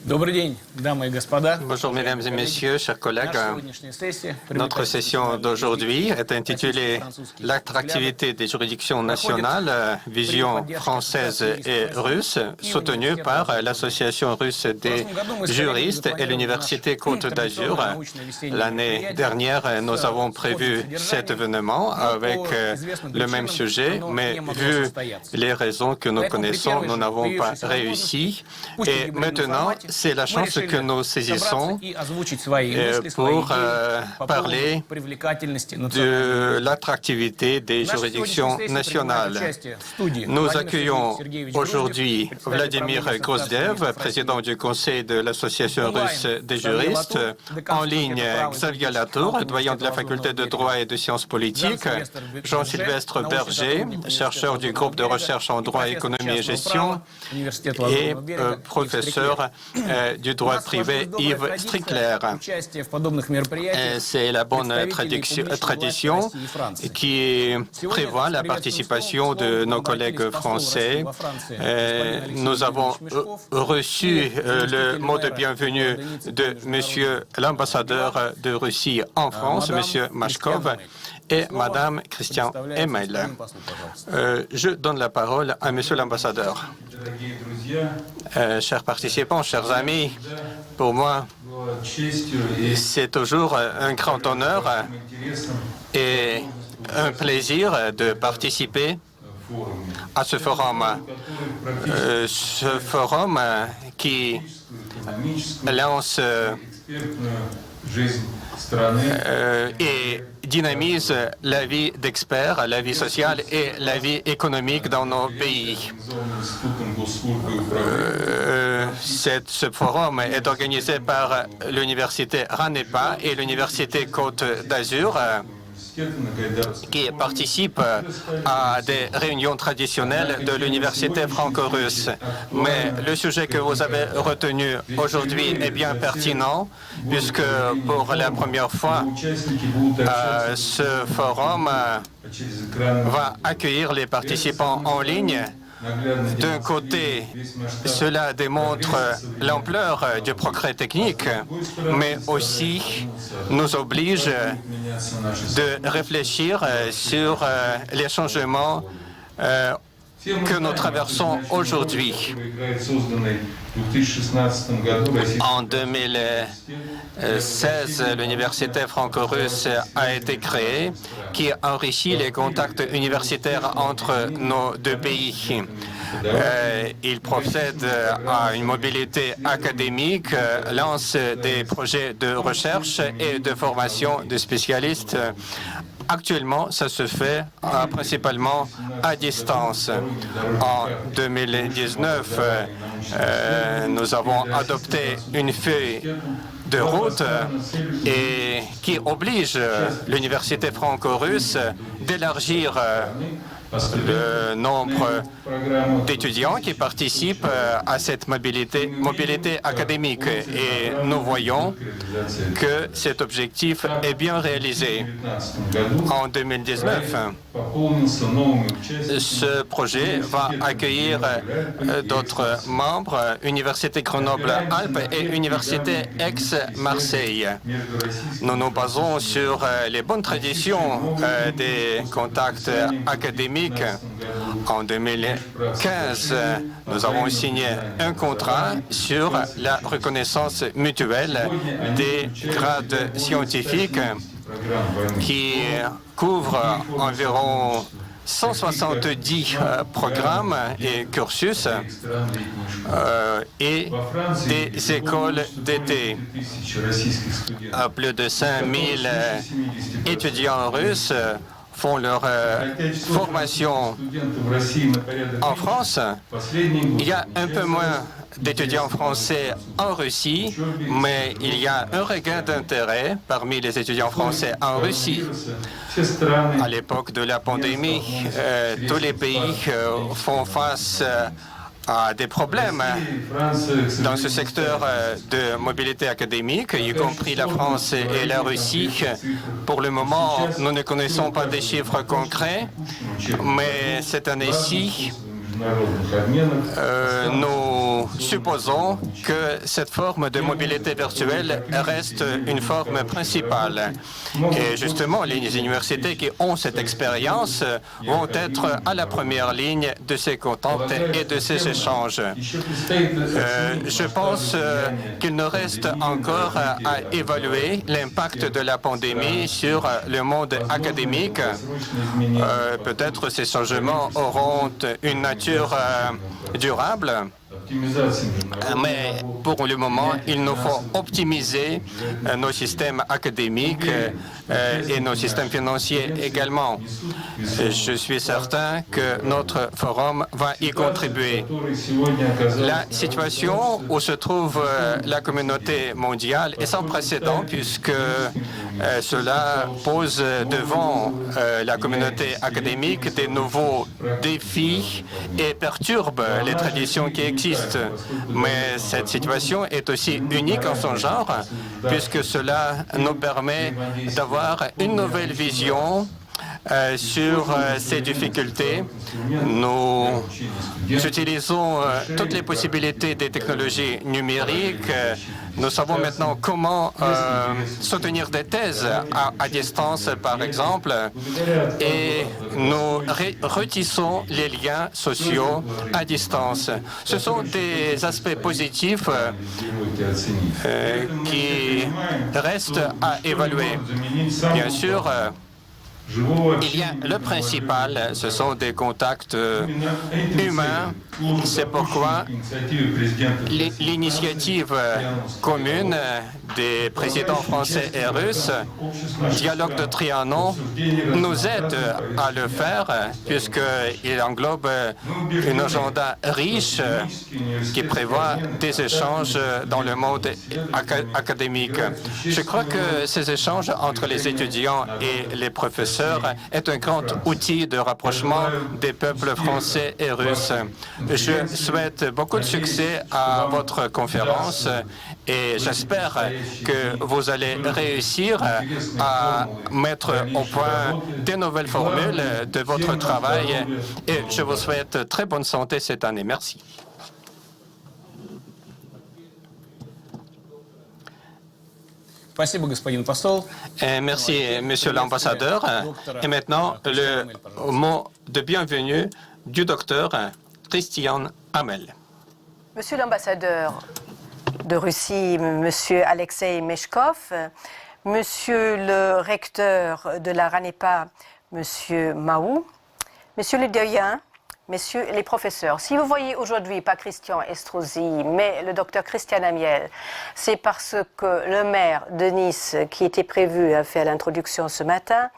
Добрый день, дамы и господа. Bonjour mesdames et messieurs, chers collègues. Notre session d'aujourd'hui est intitulée « L'attractivité des juridictions nationales, vision française et russe », soutenue par l'Association russe des juristes et l'Université Côte d'Azur. L'année dernière, nous avons prévu cet événement avec le même sujet, mais vu les raisons que nous connaissons, nous n'avons pas réussi. Et maintenant, c'est la chance que nous saisissons pour parler de l'attractivité des juridictions nationales. Nous accueillons aujourd'hui Vladimir Grozdev, président du Conseil de l'Association russe des juristes, en ligne Xavier Latour, doyen de la faculté de droit et de sciences politiques, Jean-Sylvestre Berger, chercheur du groupe de recherche en droit, économie et gestion, et professeur du droit privé Yves Strickler. C'est la bonne tradition qui prévoit la participation de nos collègues français. Nous avons reçu le mot de bienvenue de Monsieur l'ambassadeur de Russie en France, Monsieur Mashkov, et Madame Christian Emel. Je donne la parole à Monsieur l'ambassadeur. Chers participants, chers amis, pour moi, c'est toujours un grand honneur et un plaisir de participer à ce forum. Ce forum qui lance et dynamise la vie d'experts, la vie sociale et la vie économique dans nos pays. Ce forum est organisé par l'Université Ranepa et l'Université Côte d'Azur, qui participe à des réunions traditionnelles de l'université franco-russe. Mais le sujet que vous avez retenu aujourd'hui est bien pertinent, puisque pour la première fois, ce forum va accueillir les participants en ligne. D'un côté, cela démontre l'ampleur du progrès technique, mais aussi nous oblige de réfléchir sur les changements que nous traversons aujourd'hui. En 2016, l'université franco-russe a été créée, qui enrichit les contacts universitaires entre nos deux pays. Il procède à une mobilité académique, lance des projets de recherche et de formation de spécialistes. Actuellement, ça se fait principalement à distance. En 2019, nous avons adopté une feuille de route et qui oblige l'université franco-russe d'élargir le nombre d'étudiants qui participent à cette mobilité académique. Et nous voyons que cet objectif est bien réalisé. En 2019, ce projet va accueillir d'autres membres, Université Grenoble-Alpes et Université Aix-Marseille. Nous nous basons sur les bonnes traditions des contacts académiques. En 2015, nous avons signé un contrat sur la reconnaissance mutuelle des grades scientifiques qui couvre environ 170 programmes et cursus et des écoles d'été. Plus de 5000 étudiants russes font leur formation en France. Il y a un peu moins d'étudiants français en Russie, mais il y a un regain d'intérêt parmi les étudiants français en Russie. À l'époque de la pandémie, tous les pays font face à des problèmes dans ce secteur de mobilité académique, y compris la France et la Russie. Pour le moment, nous ne connaissons pas des chiffres concrets, mais cette année-ci, Nous supposons que cette forme de mobilité virtuelle reste une forme principale. Et justement, les universités qui ont cette expérience vont être à la première ligne de ces contacts et de ces échanges. Je pense qu'il nous reste encore à évaluer l'impact de la pandémie sur le monde académique. Peut-être ces changements auront une nature durable, mais pour le moment, il nous faut optimiser nos systèmes académiques et nos systèmes financiers également. Je suis certain que notre forum va y contribuer. La situation où se trouve la communauté mondiale est sans précédent puisque cela pose devant la communauté académique des nouveaux défis et perturbe les traditions qui existent. Mais cette situation est aussi unique en son genre puisque cela nous permet d'avoir une nouvelle vision sur ces difficultés. Nous utilisons toutes les possibilités des technologies numériques. Nous savons maintenant comment soutenir des thèses à distance, par exemple, et nous retissons les liens sociaux à distance. Ce sont des aspects positifs qui restent à évaluer. Bien sûr, il y a le principal, ce sont des contacts humains. C'est pourquoi l'initiative commune des présidents français et russes, Dialogue de Trianon, nous aide à le faire puisqu'il englobe un agenda riche qui prévoit des échanges dans le monde académique. Je crois que ces échanges entre les étudiants et les professeurs est un grand outil de rapprochement des peuples français et russes. Je souhaite beaucoup de succès à votre conférence et j'espère que vous allez réussir à mettre au point des nouvelles formules de votre travail et je vous souhaite très bonne santé cette année. Merci. Merci, Monsieur l'ambassadeur. Et maintenant, le mot de bienvenue du docteur Christian Hamel. Monsieur l'ambassadeur de Russie, Monsieur Alexei Meshkov, Monsieur le recteur de la RANEPA, Monsieur Mahou, Monsieur le doyen, Messieurs les professeurs, si vous voyez aujourd'hui pas Christian Estrosi, mais le docteur Christian Amiel, c'est parce que le maire de Nice, qui était prévu à faire l'introduction ce matin,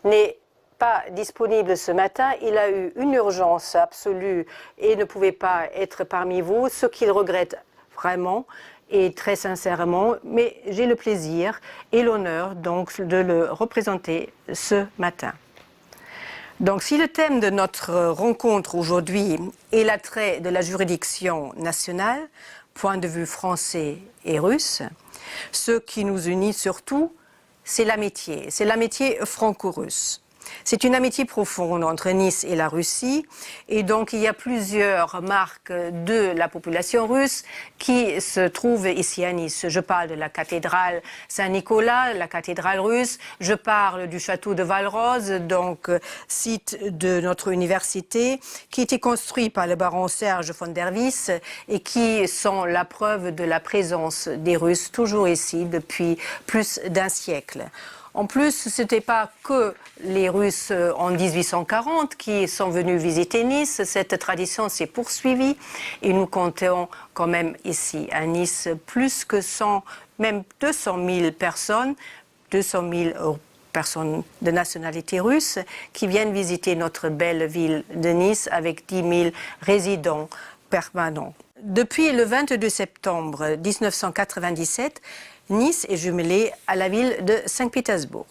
n'est pas disponible ce matin. Il a eu une urgence absolue et ne pouvait pas être parmi vous, ce qu'il regrette vraiment et très sincèrement, mais j'ai le plaisir et l'honneur donc de le représenter ce matin. Donc, si le thème de notre rencontre aujourd'hui est l'attrait de la juridiction nationale, point de vue français et russe, ce qui nous unit surtout, c'est l'amitié franco-russe. C'est une amitié profonde entre Nice et la Russie et donc il y a plusieurs marques de la population russe qui se trouvent ici à Nice. Je parle de la cathédrale Saint-Nicolas, la cathédrale russe, je parle du château de Valrose, donc site de notre université, qui a été construit par le baron Serge von der Wyss et qui sont la preuve de la présence des Russes toujours ici depuis plus d'un siècle. En plus, ce n'était pas que les Russes en 1840 qui sont venus visiter Nice. Cette tradition s'est poursuivie et nous comptons quand même ici à Nice plus que 100, même 200 000 personnes, 200 000 personnes de nationalité russe qui viennent visiter notre belle ville de Nice avec 10 000 résidents permanents. Depuis le 22 septembre 1997, Nice est jumelée à la ville de Saint-Pétersbourg.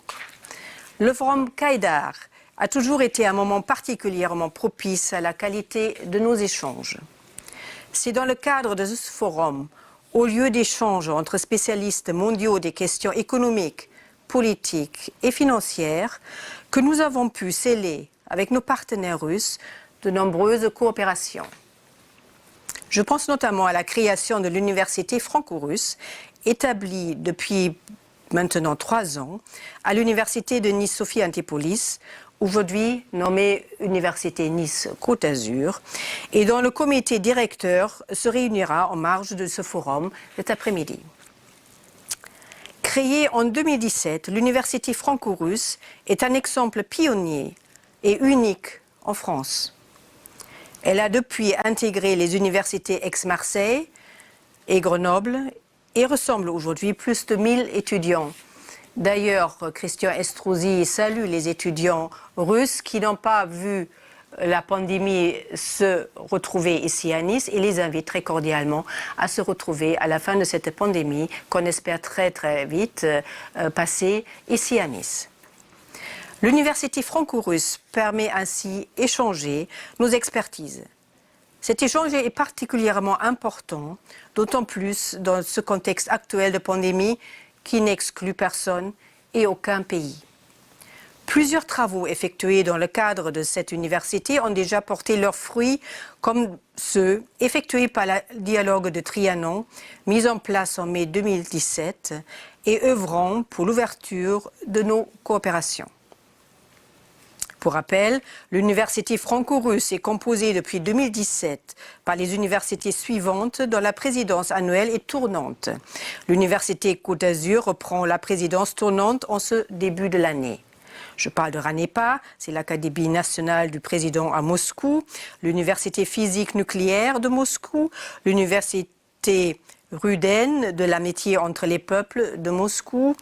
Le forum CAIDAR a toujours été un moment particulièrement propice à la qualité de nos échanges. C'est dans le cadre de ce forum, au lieu d'échanges entre spécialistes mondiaux des questions économiques, politiques et financières, que nous avons pu sceller avec nos partenaires russes de nombreuses coopérations. Je pense notamment à la création de l'université franco-russe, établie depuis maintenant 3 ans à l'université de Nice-Sophie Antipolis, aujourd'hui nommée Université Nice-Côte d'Azur, et dont le comité directeur se réunira en marge de ce forum cet après-midi. Créée en 2017, l'université franco-russe est un exemple pionnier et unique en France. Elle a depuis intégré les universités Aix-Marseille et Grenoble et ressemble aujourd'hui plus de 1000 étudiants. D'ailleurs, Christian Estrosi salue les étudiants russes qui n'ont pas vu la pandémie se retrouver ici à Nice et les invite très cordialement à se retrouver à la fin de cette pandémie qu'on espère très très vite passer ici à Nice. L'université franco-russe permet ainsi d'échanger nos expertises. Cet échange est particulièrement important, d'autant plus dans ce contexte actuel de pandémie qui n'exclut personne et aucun pays. Plusieurs travaux effectués dans le cadre de cette université ont déjà porté leurs fruits, comme ceux effectués par le dialogue de Trianon, mis en place en mai 2017, et œuvrant pour l'ouverture de nos coopérations. Pour rappel, l'université franco-russe est composée depuis 2017 par les universités suivantes dont la présidence annuelle est tournante. L'université Côte d'Azur reprend la présidence tournante en ce début de l'année. Je parle de RANEPA, c'est l'Académie nationale du président à Moscou, l'Université physique nucléaire de Moscou, l'Université Ruden de l'amitié entre les peuples de Moscou,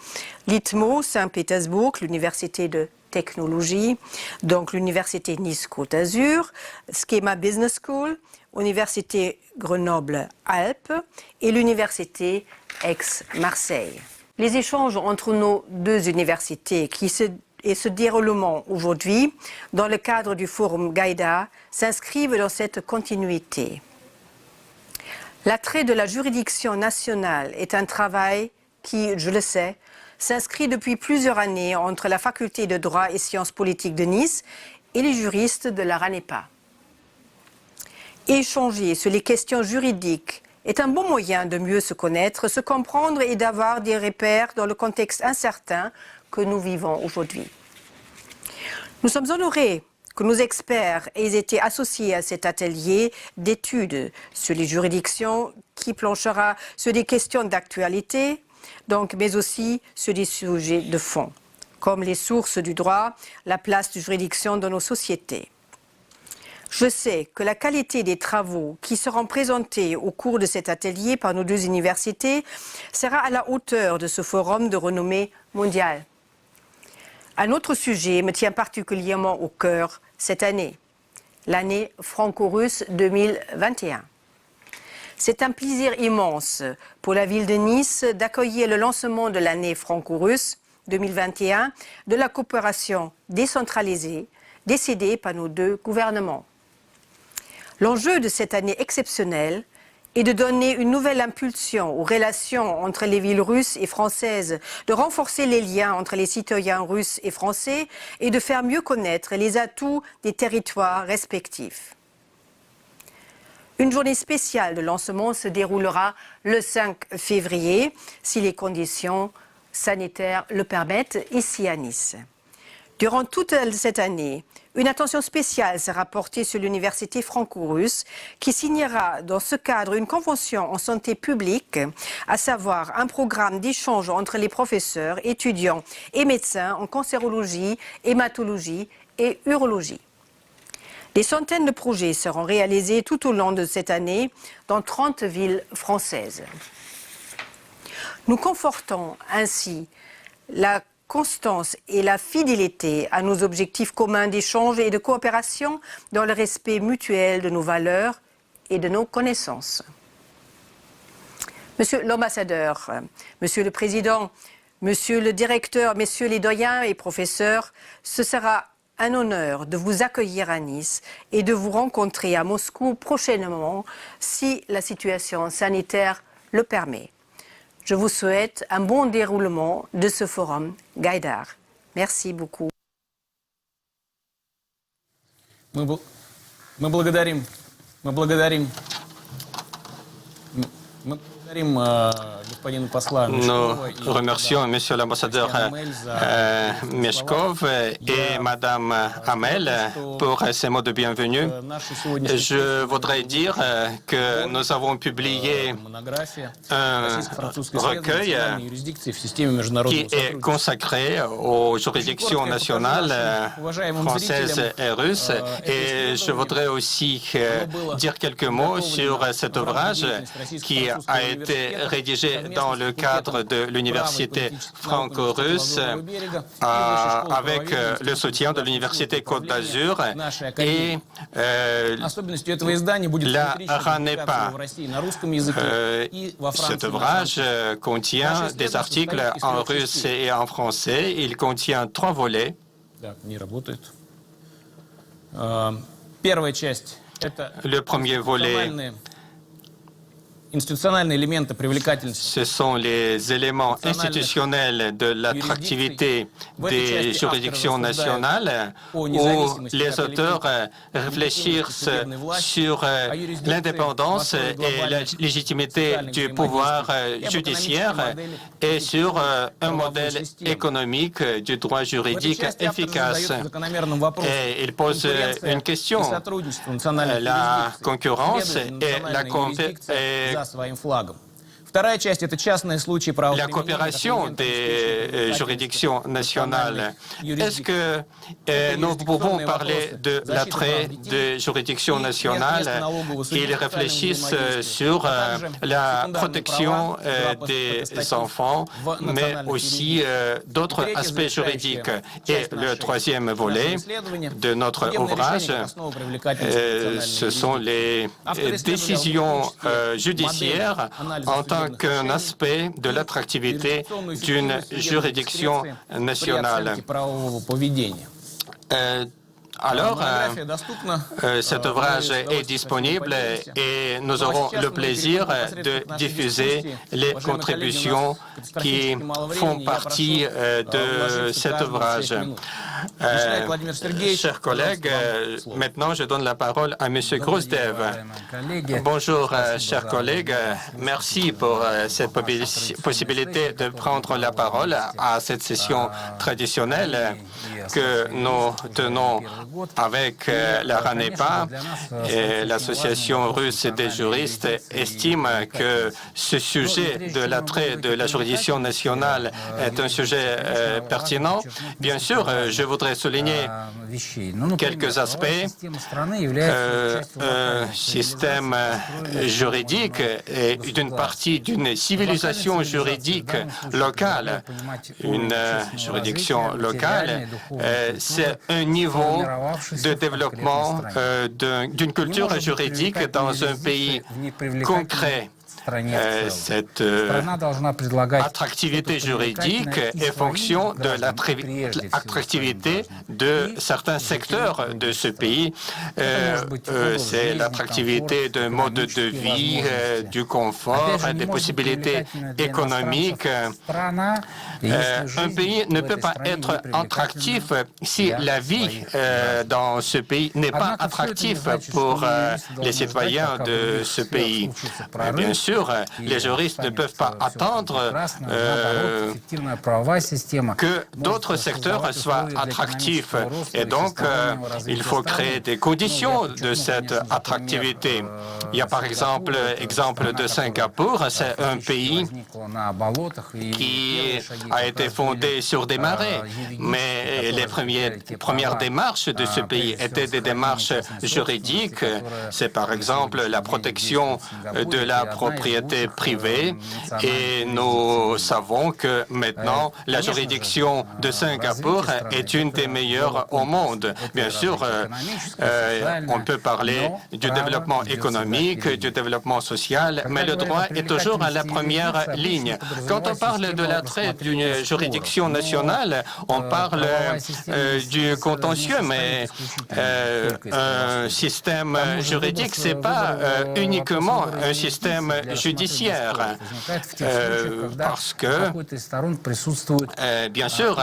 l'ITMO Saint-Pétersbourg, l'Université de technologie, donc l'Université Nice-Côte d'Azur, Schema Business School, Université Grenoble-Alpes et l'Université Aix-Marseille. Les échanges entre nos deux universités et ce déroulement aujourd'hui, dans le cadre du Forum Gaïda, s'inscrivent dans cette continuité. L'attrait de la juridiction nationale est un travail qui, je le sais, s'inscrit depuis plusieurs années entre la faculté de droit et sciences politiques de Nice et les juristes de la RANEPA. Échanger sur les questions juridiques est un bon moyen de mieux se connaître, se comprendre et d'avoir des repères dans le contexte incertain que nous vivons aujourd'hui. Nous sommes honorés que nos experts aient été associés à cet atelier d'études sur les juridictions qui planchera sur des questions d'actualité, mais aussi sur des sujets de fond, comme les sources du droit, la place de juridiction dans nos sociétés. Je sais que la qualité des travaux qui seront présentés au cours de cet atelier par nos deux universités sera à la hauteur de ce forum de renommée mondiale. Un autre sujet me tient particulièrement au cœur cette année, l'année franco-russe 2021. C'est un plaisir immense pour la ville de Nice d'accueillir le lancement de l'année franco-russe 2021 de la coopération décentralisée décidée par nos deux gouvernements. L'enjeu de cette année exceptionnelle est de donner une nouvelle impulsion aux relations entre les villes russes et françaises, de renforcer les liens entre les citoyens russes et français et de faire mieux connaître les atouts des territoires respectifs. Une journée spéciale de lancement se déroulera le 5 février, si les conditions sanitaires le permettent, ici à Nice. Durant toute cette année, une attention spéciale sera portée sur l'université franco-russe qui signera dans ce cadre une convention en santé publique, à savoir un programme d'échange entre les professeurs, étudiants et médecins en cancérologie, hématologie et urologie. Des centaines de projets seront réalisés tout au long de cette année dans 30 villes françaises. Nous confortons ainsi la constance et la fidélité à nos objectifs communs d'échange et de coopération dans le respect mutuel de nos valeurs et de nos connaissances. Monsieur l'ambassadeur, Monsieur le Président, Monsieur le Directeur, Messieurs les doyens et professeurs, ce sera un honneur de vous accueillir à Nice et de vous rencontrer à Moscou prochainement si la situation sanitaire le permet. Je vous souhaite un bon déroulement de ce forum Gaïdar. Merci beaucoup. Мы благодарим господина посла Nous Мешкова и remercions Monsieur l'ambassadeur Meshkov et Madame Hamel pour ces mots de bienvenue. наши сегодняшние Je voudrais dire que nous avons publié монография un российско-французской recueil национальной юрисдикции в системе qui международного est сотрудничества. consacré aux juridictions nationales françaises et russes. Et je voudrais aussi dire quelques mots sur cet ouvrage qui a été rédigé dans le cadre de l'université franco-russe avec le soutien de l'université Côte d'Azur et Особенностью этого издания будет la симметричная RANEPA. публикация в России на русском языке и во Cet Франции на ouvrage французском. contient des articles en russe et en français. Il contient 3 volets. Да, не работает. Первая часть – это Le premier volet, институциональные элементы привлекательности. ce sont les éléments institutionnels de l'attractivité des juridictions nationales où les auteurs réfléchissent sur l'indépendance et la légitimité du pouvoir judiciaire et sur un modèle économique du droit juridique efficace. Et il pose une question. La concurrence et la своим флагом. Вторая часть – это частные случаи La coopération des juridictions nationales. Est-ce que nous pouvons parler de l'attrait des juridictions nationales? Ils réfléchissent sur la protection des enfants, mais aussi d'autres aspects juridiques. Et le troisième volet de notre ouvrage, ce sont les décisions judiciaires en tant qu'un aspect de l'attractivité d'une juridiction nationale. Alors, cet ouvrage est disponible et nous aurons le plaisir de diffuser les contributions qui font partie de cet ouvrage. Chers collègues, maintenant je donne la parole à M. Grosdev. Bonjour, chers collègues. Merci pour cette possibilité de prendre la parole à cette session traditionnelle que nous tenons avec la RANEPA. Et l'Association russe des juristes estime que ce sujet de l'attrait de la juridiction nationale est un sujet pertinent. Bien sûr, je voudrais souligner quelques aspects. Un système juridique est une partie d'une civilisation juridique locale. Une juridiction locale, c'est un niveau de développement d'une culture juridique dans un pays concret. Cette attractivité juridique est fonction de l'attractivité de certains secteurs de ce pays. C'est l'attractivité d'un mode de vie, du confort, des possibilités économiques. Un pays ne peut pas être attractif si la vie dans ce pays n'est pas attractive pour les citoyens de ce pays. Bien sûr, les juristes ne peuvent pas attendre que d'autres secteurs soient attractifs. Et donc, il faut créer des conditions de cette attractivité. Il y a par exemple l'exemple de Singapour. C'est un pays qui a été fondé sur des marais. Mais les premières démarches de ce pays étaient des démarches juridiques. C'est par exemple la protection de la propriété privée. Et nous savons que maintenant, la juridiction de Singapour est une des meilleures au monde. Bien sûr, on peut parler du développement économique, du développement social, mais le droit est toujours à la première ligne. Quand on parle de l'attrait d'une juridiction nationale, on parle du contentieux, mais un système juridique, c'est pas uniquement un système judiciaire. Parce que, bien sûr,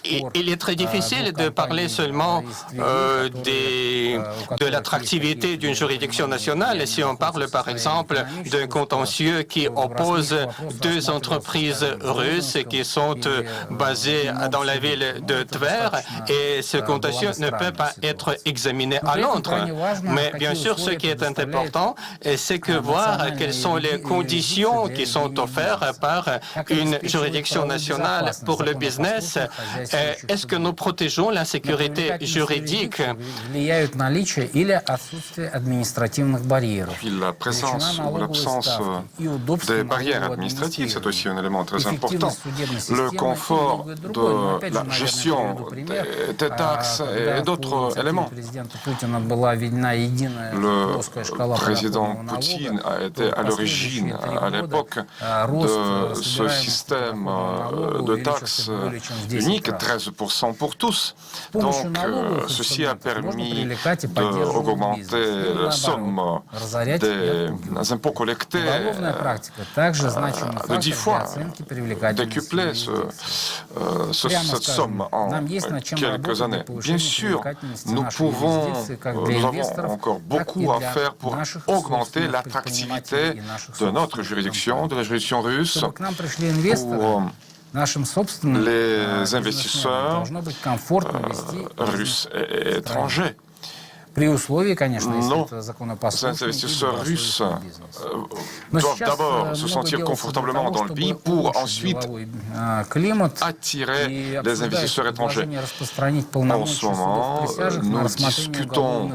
il est très difficile de parler seulement de l'attractivité d'une juridiction nationale si on parle par exemple d'un contentieux qui oppose deux entreprises russes qui sont basées dans la ville de Tver et ce contentieux ne peut pas être examiné à Londres. Mais bien sûr, ce qui est important, c'est que voir quelles sont les conditions qui sont offertes par une juridiction nationale pour le business. Est-ce que nous protégeons la sécurité juridique? Puis la présence ou l'absence des barrières administratives, c'est aussi un élément très important. Le confort de la gestion des taxes et d'autres éléments. Le président Poutine a été à l'origine, à l'époque, de ce système de taxes unique, 13% pour tous. Donc, ceci a permis d'augmenter la somme des impôts collectés de 10 fois, décupler cette somme en quelques années. Bien sûr, nous avons encore beaucoup à faire pour augmenter l'attractivité de notre juridiction, de la juridiction russe, pour les investisseurs russes et étrangers. Nos investisseurs russes doivent d'abord se sentir confortablement dans le pays pour ensuite attirer les investisseurs étrangers. En ce moment, nous discutons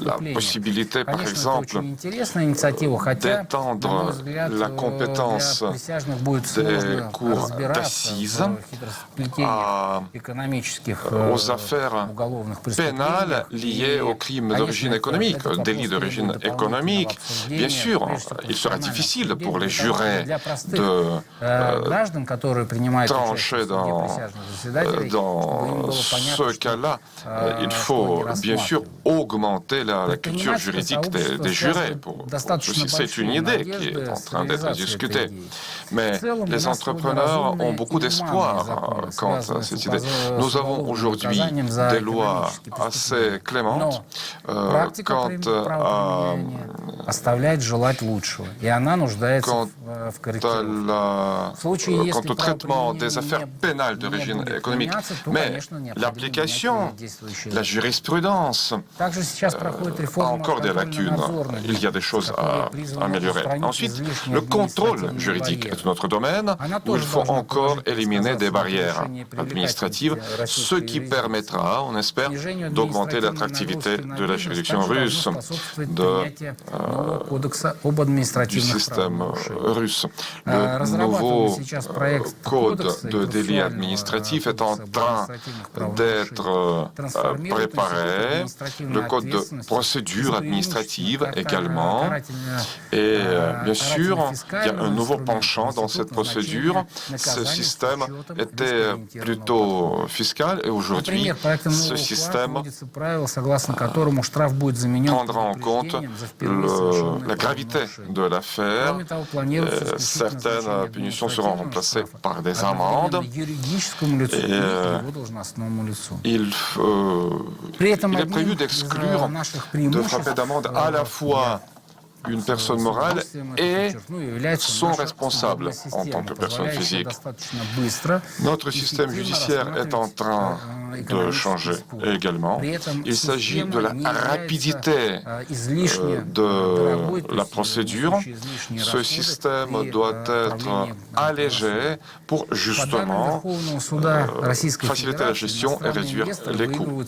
la possibilité, par exemple, d'étendre la compétence des cours d'assises aux affaires pénales liées aux crimes d'origine économique, délits d'origine économique. Bien sûr, il sera difficile pour les jurés de trancher dans ce cas-là. Il faut bien sûr augmenter la culture juridique des jurés. C'est une idée qui est en train d'être discutée. Mais les entrepreneurs ont beaucoup d'espoir quant à cette idée. Nous avons aujourd'hui des lois assez clémente quant au traitement des affaires pénales d'origine économique. Mais l'application, la jurisprudence a encore des lacunes. Il y a des choses à améliorer. Ensuite, le contrôle juridique est notre domaine où il faut encore éliminer des barrières administratives, ce qui permettra, on espère, d'augmenter l'attractivité de la juridiction russe, du système russe. Le nouveau code de délit administratif est en train d'être préparé, le code de procédure administrative également. Et bien sûr, il y a un nouveau penchant dans cette procédure. Ce système était plutôt fiscal et aujourd'hui, ce système prendra en compte la gravité de l'affaire. Certaines punitions seront remplacées par des amendes. Il est prévu d'exclure de frapper d'amende à la fois une personne morale et son responsable en tant que personne physique. Notre système judiciaire est en train de changer également. Il s'agit de la rapidité de la procédure. Ce système doit être allégé pour justement faciliter la gestion et réduire les coûts.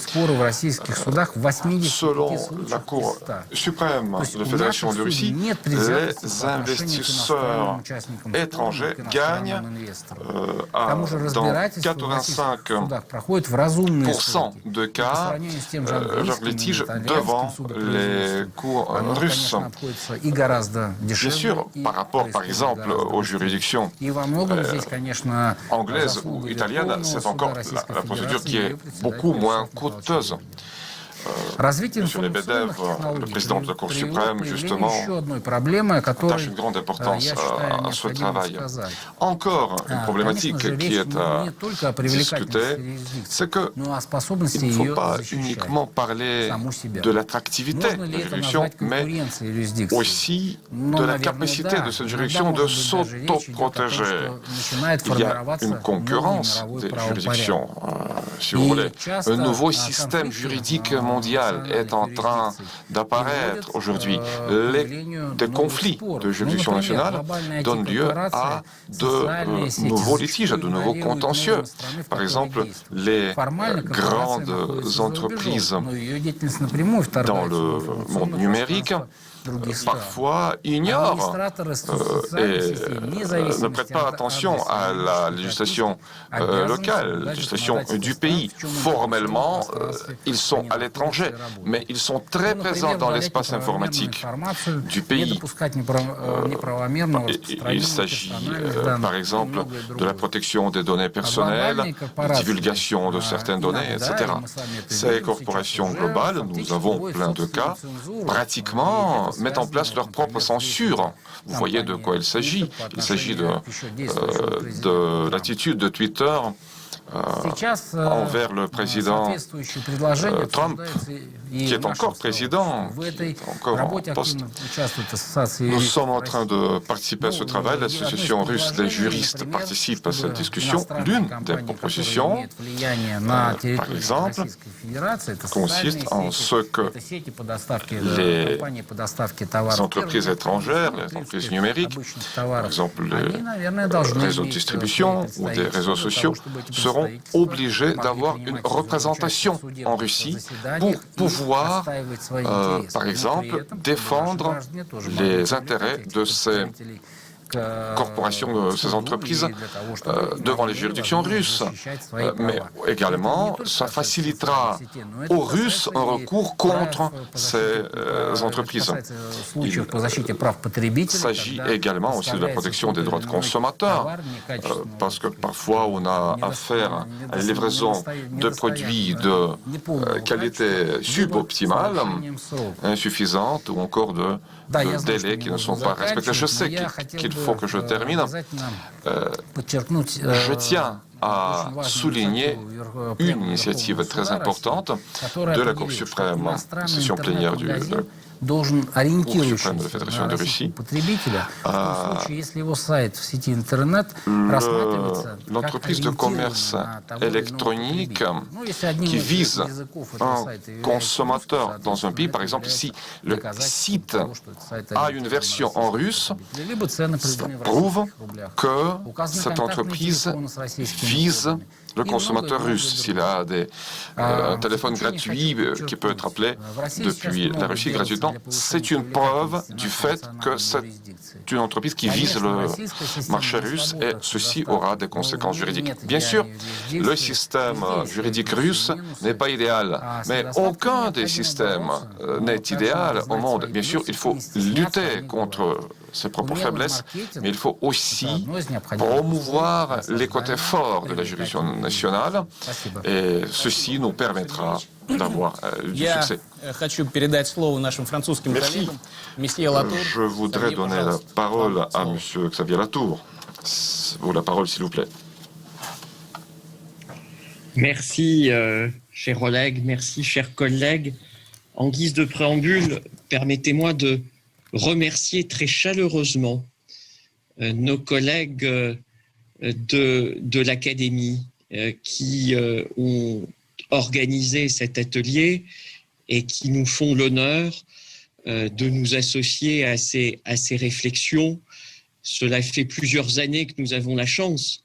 Selon la Cour suprême de la Fédération de Russie, les investisseurs étrangers gagnent dans 85 de cas leurs litiges devant les cours russes. Bien sûr, par rapport, par exemple, aux juridictions anglaises ou italiennes, c'est encore la procédure qui est beaucoup moins coûteuse. M. Lebedev, le président de la Cour suprême, justement, attache une grande importance à ce travail. Encore une problématique qui est à discuter, c'est qu'il ne faut pas uniquement parler de l'attractivité de la juridiction, mais aussi de la capacité de cette juridiction de s'auto-protéger. Il y a une concurrence des juridictions, si vous voulez. Un nouveau système juridique mondial est en train d'apparaître aujourd'hui. Des conflits de juridiction nationale donnent lieu à de nouveaux litiges, à de nouveaux contentieux. Par exemple, les grandes entreprises dans le monde numérique parfois ignorent et ne prêtent pas attention à la législation locale, la législation du pays. Formellement, ils sont à l'étranger, mais ils sont très présents dans l'espace informatique du pays. Il s'agit, par exemple, de la protection des données personnelles, de divulgation de certaines données, etc. Ces corporations globales, nous avons plein de cas, pratiquement mettent en place leur propre censure. Vous voyez de quoi il s'agit. Il s'agit de l'attitude de Twitter envers le président Trump, qui est encore président, encore en poste. Nous sommes en train de participer à ce travail. L'association russe des juristes participe à cette discussion. L'une des propositions, par exemple, consiste en ce que les entreprises étrangères, les entreprises numériques, par exemple les réseaux de distribution ou des réseaux sociaux, seront obligés d'avoir une représentation en Russie pour pouvoir, par exemple, défendre les intérêts de ces corporations, ces entreprises devant les juridictions russes. Mais également, ça facilitera aux Russes un recours contre ces entreprises. Il s'agit également aussi de la protection des droits de consommateurs, parce que parfois on a affaire à la livraison de produits de qualité suboptimale, insuffisante, ou encore de délais qui ne sont pas respectés. Je sais qu'il faut que je termine. Je tiens à souligner une initiative très importante de la Cour suprême, session plénière de la Cour suprême de la Fédération de Russie. L'entreprise de commerce électronique qui vise un consommateur dans un pays, par exemple, si le site a une version en russe, ça prouve que cette entreprise vise le consommateur russe. S'il a un téléphone gratuit qui peut être appelé depuis la Russie gratuitement, c'est une preuve du fait que c'est une entreprise qui vise le marché russe et ceci aura des conséquences juridiques. Bien sûr, le système juridique russe n'est pas idéal, mais aucun des systèmes n'est idéal au monde. Bien sûr, il faut lutter contre ses propres faiblesses, mais il faut aussi promouvoir les côtés forts de la juridiction nationale et ceci nous permettra d'avoir du succès. Merci. Je voudrais donner la parole à M. Xavier Latour. Vous la parole, s'il vous plaît. Merci, cher Oleg, merci, chers collègues. En guise de préambule, permettez-moi de remercier très chaleureusement nos collègues de l'Académie qui ont organisé cet atelier et qui nous font l'honneur de nous associer à ces réflexions. Cela fait plusieurs années que nous avons la chance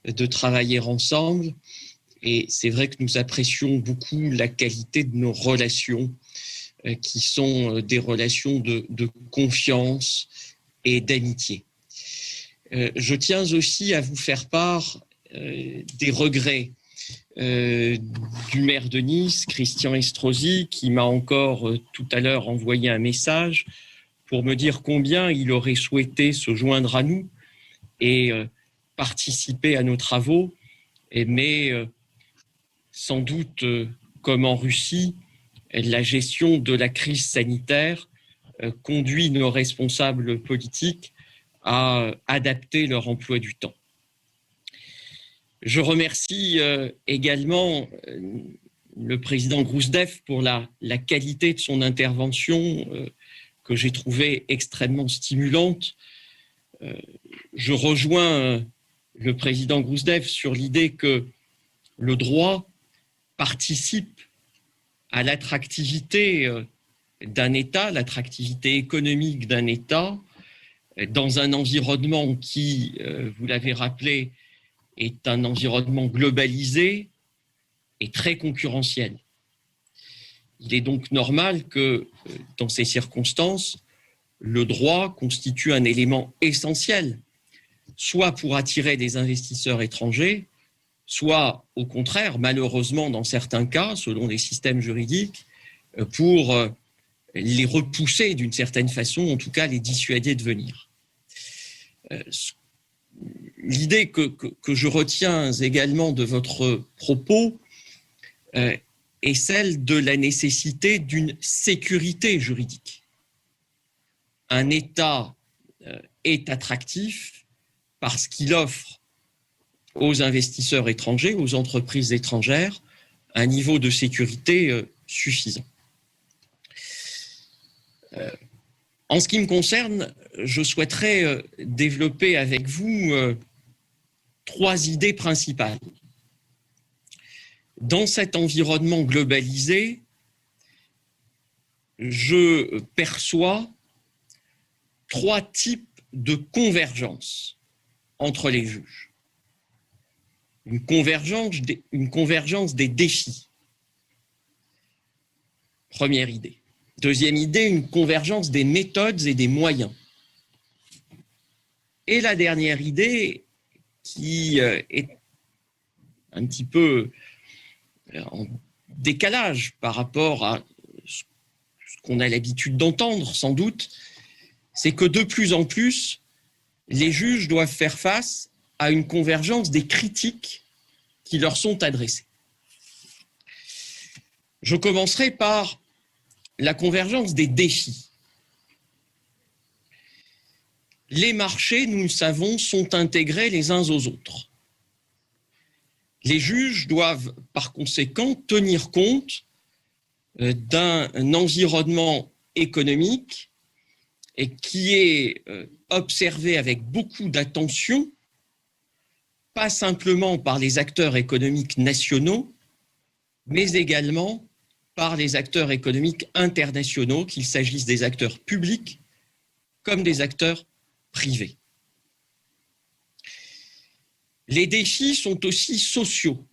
de travailler ensemble et c'est vrai que nous apprécions beaucoup la qualité de nos relations qui sont des relations de confiance et d'amitié. Je tiens aussi à vous faire part des regrets du maire de Nice, Christian Estrosi, qui m'a encore tout à l'heure envoyé un message pour me dire combien il aurait souhaité se joindre à nous et participer à nos travaux, mais sans doute, comme en Russie, la gestion de la crise sanitaire conduit nos responsables politiques à adapter leur emploi du temps. Je remercie également le président Grousdev pour la qualité de son intervention que j'ai trouvée extrêmement stimulante. Je rejoins le président Grousdev sur l'idée que le droit participe à l'attractivité d'un État, l'attractivité économique d'un État, dans un environnement qui, vous l'avez rappelé, est un environnement globalisé et très concurrentiel. Il est donc normal que, dans ces circonstances, le droit constitue un élément essentiel, soit pour attirer des investisseurs étrangers, soit au contraire, malheureusement dans certains cas, selon les systèmes juridiques, pour les repousser d'une certaine façon, en tout cas les dissuader de venir. L'idée que je retiens également de votre propos est celle de la nécessité d'une sécurité juridique. Un État est attractif parce qu'il offre aux investisseurs étrangers, aux entreprises étrangères, un niveau de sécurité suffisant. En ce qui me concerne, je souhaiterais développer avec vous 3 idées principales. Dans cet environnement globalisé, je perçois 3 types de convergence entre les juges. Une convergence des défis. Première idée. Deuxième idée, une convergence des méthodes et des moyens. Et la dernière idée, qui est un petit peu en décalage par rapport à ce qu'on a l'habitude d'entendre, sans doute, c'est que de plus en plus, les juges doivent faire face à une convergence des critiques qui leur sont adressées. Je commencerai par la convergence des défis. Les marchés, nous le savons, sont intégrés les uns aux autres. Les juges doivent par conséquent tenir compte d'un environnement économique et qui est observé avec beaucoup d'attention, pas simplement par les acteurs économiques nationaux, mais également par les acteurs économiques internationaux, qu'il s'agisse des acteurs publics comme des acteurs privés. Les défis sont aussi sociaux.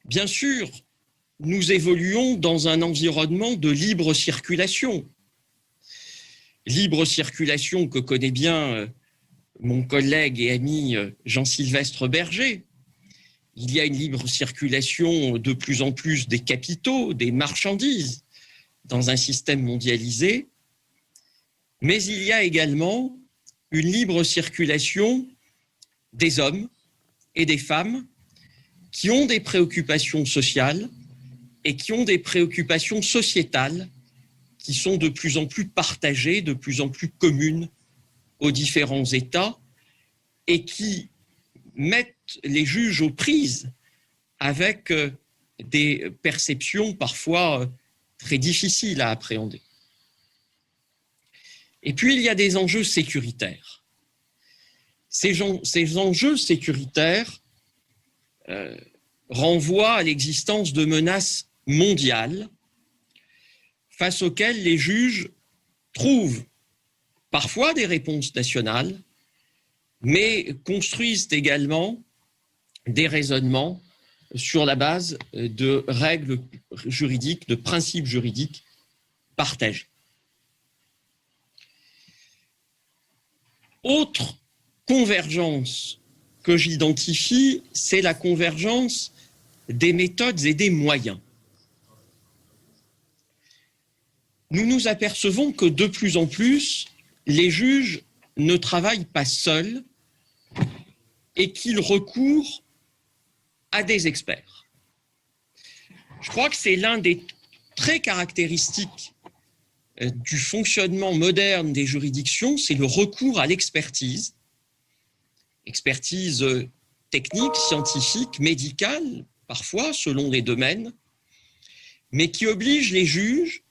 Bien sûr, nous évoluons dans un environnement de libre circulation. Libre circulation que connaît bien mon collègue et ami Jean-Sylvestre Berger. Il y a une libre circulation de plus en plus des capitaux, des marchandises dans un système mondialisé, mais il y a également une libre circulation des hommes et des femmes qui ont des préoccupations sociales et qui ont des préoccupations sociétales qui sont de plus en plus partagées, de plus en plus communes aux différents États et qui mettent les juges aux prises avec des perceptions parfois très difficiles à appréhender. Et puis, il y a des enjeux sécuritaires. Ces enjeux sécuritaires renvoient à l'existence de menaces mondiales face auxquelles les juges trouvent parfois des réponses nationales, mais construisent également des raisonnements sur la base de règles juridiques, de principes juridiques partagés. Autre convergence que j'identifie, c'est la convergence des méthodes et des moyens. Nous nous apercevons que de plus en plus, les juges ne travaillent pas seuls et qu'ils recourent à des experts. Je crois que c'est l'un des traits caractéristiques du fonctionnement moderne des juridictions, c'est le recours à l'expertise, expertise technique, scientifique, médicale, parfois selon les domaines, mais qui oblige les juges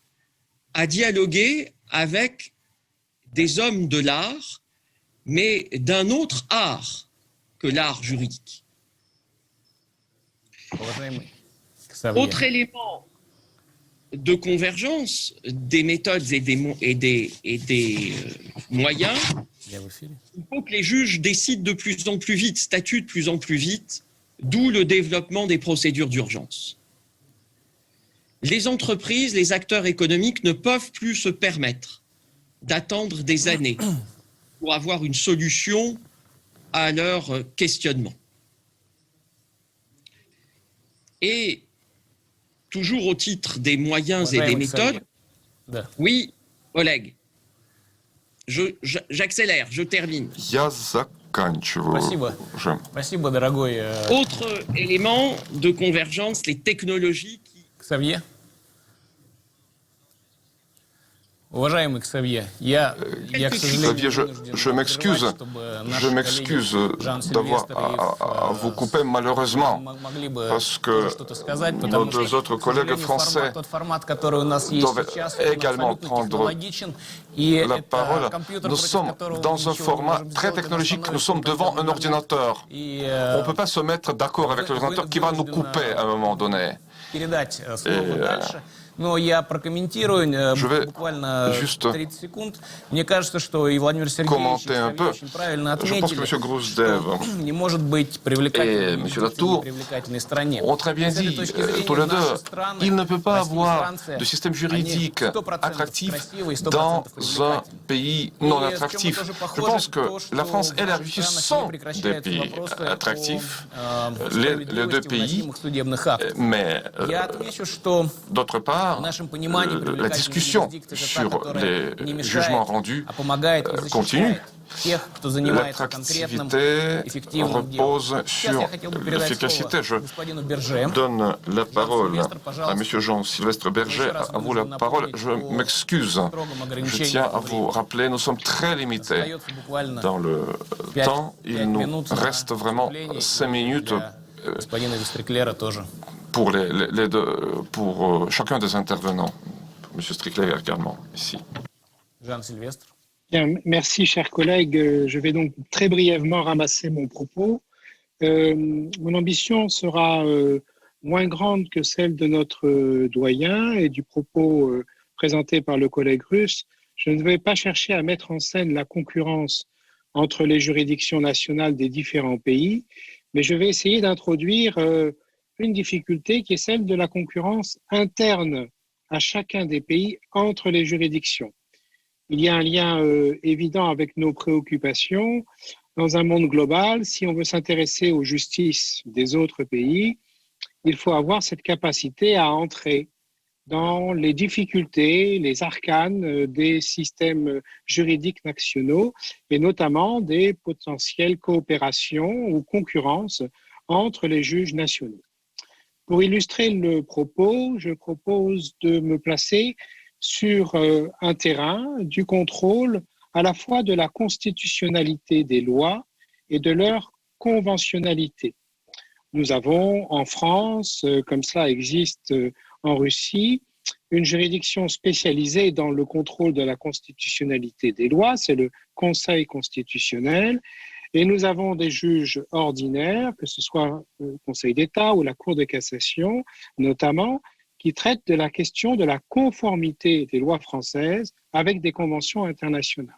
à dialoguer avec des hommes de l'art, mais d'un autre art que l'art juridique. Autre élément de convergence des méthodes et des moyens, il faut que les juges décident de plus en plus vite, statuent de plus en plus vite, d'où le développement des procédures d'urgence. Les entreprises, les acteurs économiques ne peuvent plus se permettre d'attendre des années pour avoir une solution à leur questionnement. Et toujours au titre des moyens et des méthodes, oui, Oleg, j'accélère, je termine. Я заканчиваю. Спасибо, дорогой. Autre élément de convergence, les technologies qui... Ксавье. Уважаемый Ксавье, я, к сожалению, je m'excuse d'avoir à vous couper malheureusement, parce que nos deux autres collègues français doivent également prendre la parole. Nous sommes dans un format très technologique, nous sommes devant un ordinateur. On ne peut pas se mettre d'accord avec l'ordinateur qui va nous couper à un moment donné. Но я прокомментирую буквально 30 секунд. Мне кажется, что и Владимир Сергеевич очень правильно отметили, что не может быть привлекательной стране. ont très bien dit, tous les deux, il ne peut pas avoir de système juridique attractif dans un pays non attractif. Je pense que la France et la Russie sont des pays attractifs, les deux pays, mais d'autre part, la discussion sur les jugements rendus continue. L'attractivité repose sur l'efficacité. Je donne la parole à M. Jean-Sylvestre Berger. À vous la parole. Je m'excuse. Je tiens à vous rappeler, nous sommes très limités dans le temps. Il nous reste vraiment 5 minutes pour pour chacun des intervenants. M. Strickler également, ici. Jean-Sylvestre. Bien, merci, chers collègues. Je vais donc très brièvement ramasser mon propos. Mon ambition sera moins grande que celle de notre doyen et du propos présenté par le collègue russe. Je ne vais pas chercher à mettre en scène la concurrence entre les juridictions nationales des différents pays, mais je vais essayer d'introduire une difficulté qui est celle de la concurrence interne à chacun des pays entre les juridictions. Il y a un lien évident avec nos préoccupations. Dans un monde global, si on veut s'intéresser aux justices des autres pays, il faut avoir cette capacité à entrer dans les difficultés, les arcanes des systèmes juridiques nationaux et notamment des potentielles coopérations ou concurrences entre les juges nationaux. Pour illustrer le propos, je propose de me placer sur un terrain du contrôle à la fois de la constitutionnalité des lois et de leur conventionnalité. Nous avons en France, comme cela existe en Russie, une juridiction spécialisée dans le contrôle de la constitutionnalité des lois, c'est le Conseil constitutionnel, et nous avons des juges ordinaires, que ce soit le Conseil d'État ou la Cour de cassation notamment, qui traitent de la question de la conformité des lois françaises avec des conventions internationales.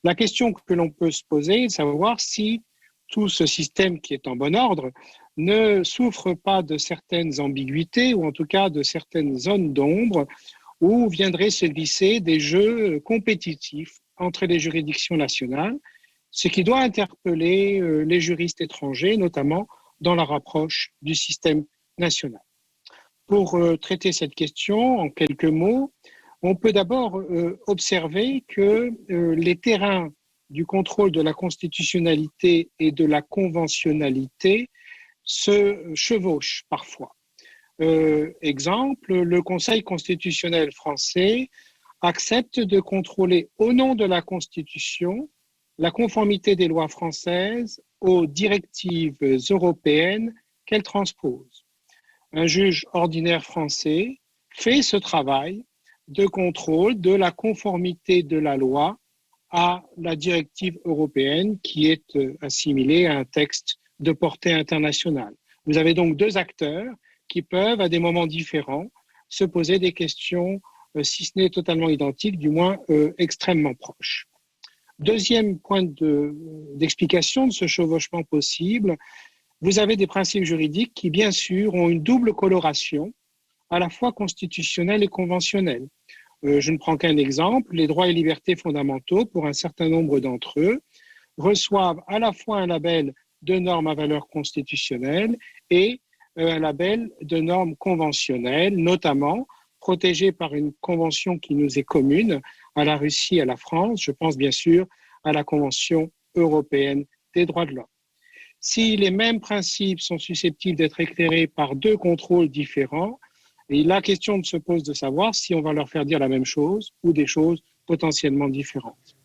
La question que l'on peut se poser est de savoir si tout ce système qui est en bon ordre ne souffre pas de certaines ambiguïtés ou en tout cas de certaines zones d'ombre où viendraient se glisser des jeux compétitifs entre les juridictions nationales ce qui doit interpeller les juristes étrangers, notamment dans leur approche du système national. Pour traiter cette question, en quelques mots, on peut d'abord observer que les terrains du contrôle de la constitutionnalité et de la conventionnalité se chevauchent parfois. Exemple, le Conseil constitutionnel français accepte de contrôler au nom de la Constitution la conformité des lois françaises aux directives européennes qu'elles transposent. Un juge ordinaire français fait ce travail de contrôle de la conformité de la loi à la directive européenne qui est assimilée à un texte de portée internationale. Vous avez donc deux acteurs qui peuvent, à des moments différents, se poser des questions, si ce n'est totalement identiques, du moins extrêmement proches. Deuxième point d'explication de ce chevauchement possible, vous avez des principes juridiques qui, bien sûr, ont une double coloration, à la fois constitutionnelle et conventionnelle. Je ne prends qu'un exemple, les droits et libertés fondamentaux, pour un certain nombre d'entre eux, reçoivent à la fois un label de normes à valeur constitutionnelle et un label de normes conventionnelles, notamment protégées par une convention qui nous est commune à la Russie et à la France. Je pense bien sûr à la Convention européenne des droits de l'homme. Si les mêmes principes sont susceptibles d'être éclairés par deux contrôles différents, et la question se pose de savoir si on va leur faire dire la même chose ou des choses potentiellement différentes.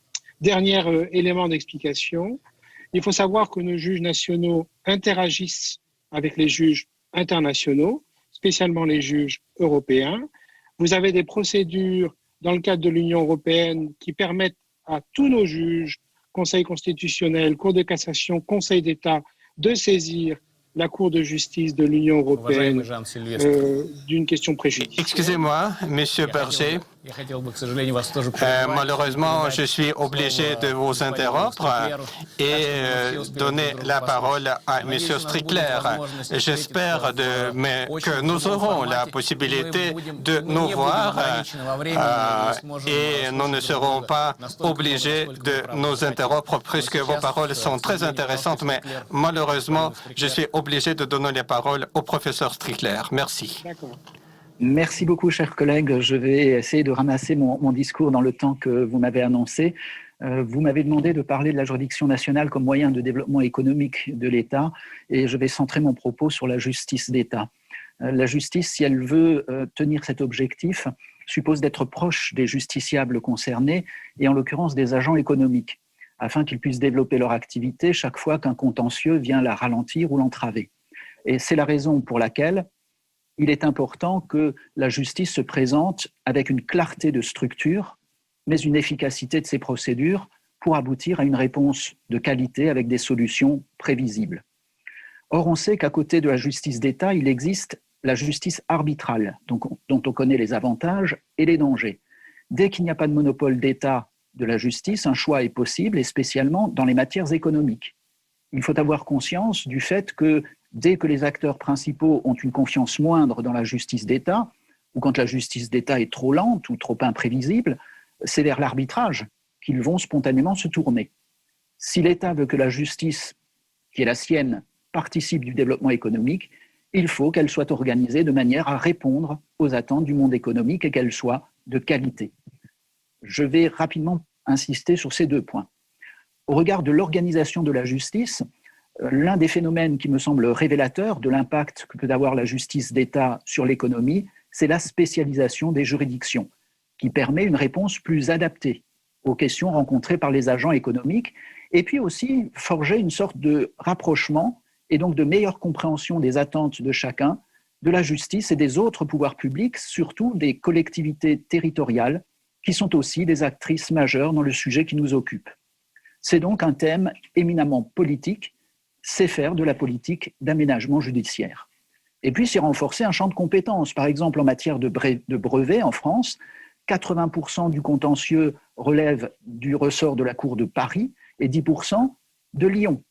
Dernier élément d'explication, il faut savoir que nos juges nationaux interagissent avec les juges internationaux, spécialement les juges européens. Vous avez des procédures dans le cadre de l'Union européenne qui permettent à tous nos juges, Conseil constitutionnel, Cour de cassation, Conseil d'État, de saisir la Cour de justice de l'Union européenne d'une question préjudicielle. Excusez-moi, Monsieur Berger. Malheureusement, je suis obligé de vous interrompre et donner la parole à Monsieur Strickler. J'espère que nous aurons la possibilité de nous voir et nous ne serons pas obligés de nous interrompre puisque vos paroles sont très intéressantes, mais malheureusement, je suis obligé de donner la parole au professeur Strickler. Merci. D'accord. Merci beaucoup, chers collègues. Je vais essayer de ramasser mon discours dans le temps que vous m'avez annoncé. Vous m'avez demandé de parler de la juridiction nationale comme moyen de développement économique de l'État et je vais centrer mon propos sur la justice d'État. La justice, si elle veut tenir cet objectif, suppose d'être proche des justiciables concernés et en l'occurrence des agents économiques, afin qu'ils puissent développer leur activité chaque fois qu'un contentieux vient la ralentir ou l'entraver. Et c'est la raison pour laquelle il est important que la justice se présente avec une clarté de structure, mais une efficacité de ses procédures pour aboutir à une réponse de qualité avec des solutions prévisibles. Or, on sait qu'à côté de la justice d'État, il existe la justice arbitrale, dont on connaît les avantages et les dangers. Dès qu'il n'y a pas de monopole d'État de la justice, un choix est possible, et spécialement dans les matières économiques. Il faut avoir conscience du fait que dès que les acteurs principaux ont une confiance moindre dans la justice d'État, ou quand la justice d'État est trop lente ou trop imprévisible, c'est vers l'arbitrage qu'ils vont spontanément se tourner. Si l'État veut que la justice, qui est la sienne, participe du développement économique, il faut qu'elle soit organisée de manière à répondre aux attentes du monde économique et qu'elle soit de qualité. Je vais rapidement insister sur ces deux points. Au regard de l'organisation de la justice, l'un des phénomènes qui me semble révélateur de l'impact que peut avoir la justice d'État sur l'économie, c'est la spécialisation des juridictions, qui permet une réponse plus adaptée aux questions rencontrées par les agents économiques, et puis aussi forger une sorte de rapprochement et donc de meilleure compréhension des attentes de chacun, de la justice et des autres pouvoirs publics, surtout des collectivités territoriales, qui sont aussi des actrices majeures dans le sujet qui nous occupe. C'est donc un thème éminemment politique, c'est faire de la politique d'aménagement judiciaire. Et puis, c'est renforcer un champ de compétences. Par exemple, en matière de brevets en France, 80% du contentieux relève du ressort de la Cour de Paris et 10% de Lyon.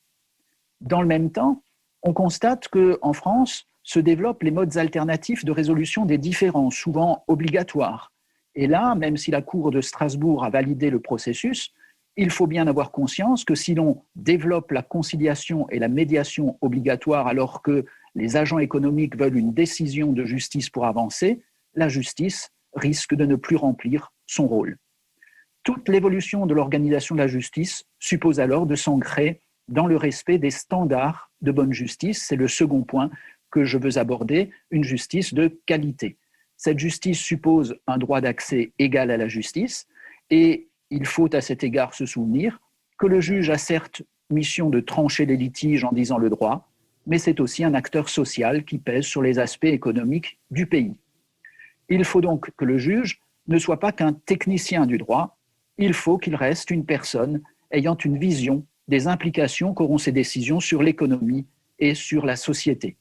Dans le même temps, on constate qu'en France se développent les modes alternatifs de résolution des différends, souvent obligatoires. Et là, même si la Cour de Strasbourg a validé le processus, Il faut bien avoir conscience que si l'on développe la conciliation et la médiation obligatoire alors que les agents économiques veulent une décision de justice pour avancer, la justice risque de ne plus remplir son rôle. Toute l'évolution de l'organisation de la justice suppose alors de s'ancrer dans le respect des standards de bonne justice. C'est le second point que je veux aborder, une justice de qualité. Cette justice suppose un droit d'accès égal à la justice et il faut à cet égard se souvenir que le juge a certes mission de trancher les litiges en disant le droit, mais c'est aussi un acteur social qui pèse sur les aspects économiques du pays. Il faut donc que le juge ne soit pas qu'un technicien du droit, il faut qu'il reste une personne ayant une vision des implications qu'auront ces décisions sur l'économie et sur la société.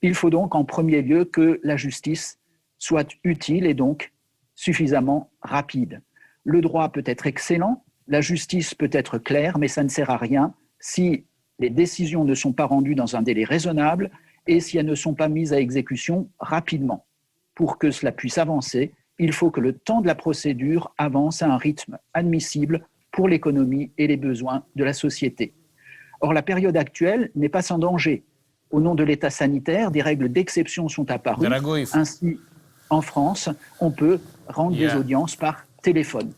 Il faut donc en premier lieu que la justice soit utile et donc suffisamment rapide. Le droit peut être excellent, la justice peut être claire, mais ça ne sert à rien si les décisions ne sont pas rendues dans un délai raisonnable et si elles ne sont pas mises à exécution rapidement. Pour que cela puisse avancer, il faut que le temps de la procédure avance à un rythme admissible pour l'économie et les besoins de la société. Or, la période actuelle n'est pas sans danger. Au nom de l'état sanitaire, des règles d'exception sont apparues. Ainsi, en France, on peut rendre des audiences par téléphone.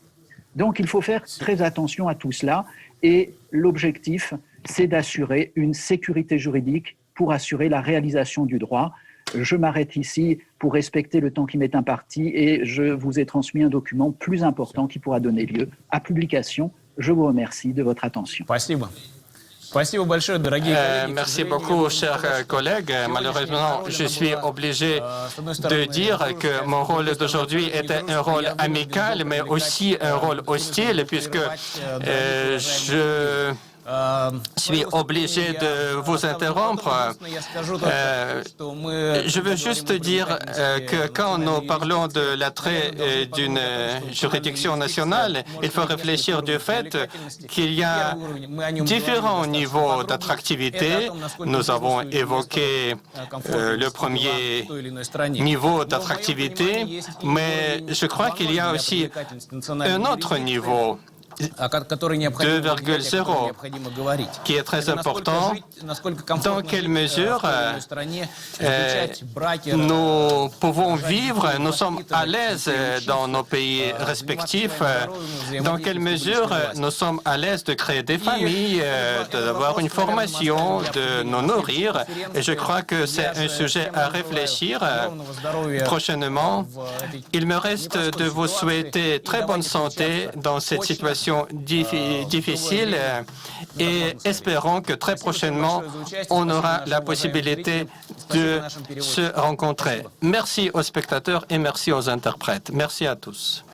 Donc, il faut faire très attention à tout cela et l'objectif, c'est d'assurer une sécurité juridique pour assurer la réalisation du droit. Je m'arrête ici pour respecter le temps qui m'est imparti et je vous ai transmis un document plus important qui pourra donner lieu à publication. Je vous remercie de votre attention. Merci beaucoup, chers collègues. Malheureusement, je suis obligé de dire que mon rôle d'aujourd'hui était un rôle amical, mais aussi un rôle hostile, puisque je suis obligé de vous interrompre. Je veux juste dire que quand nous parlons de l'attrait d'une juridiction nationale, il faut réfléchir du fait qu'il y a différents niveaux d'attractivité. Nous avons évoqué le premier niveau d'attractivité, mais je crois qu'il y a aussi un autre niveau 2,0, qui est très important. Dans quelle mesure nous pouvons vivre, nous sommes à l'aise dans nos pays respectifs, dans quelle mesure nous sommes à l'aise de créer des familles, d'avoir une formation, de nous nourrir. Et je crois que c'est un sujet à réfléchir prochainement. Il me reste de vous souhaiter très bonne santé dans cette situation difficile et espérons que très prochainement, on aura la possibilité de se rencontrer. Merci aux spectateurs et merci aux interprètes. Merci à tous.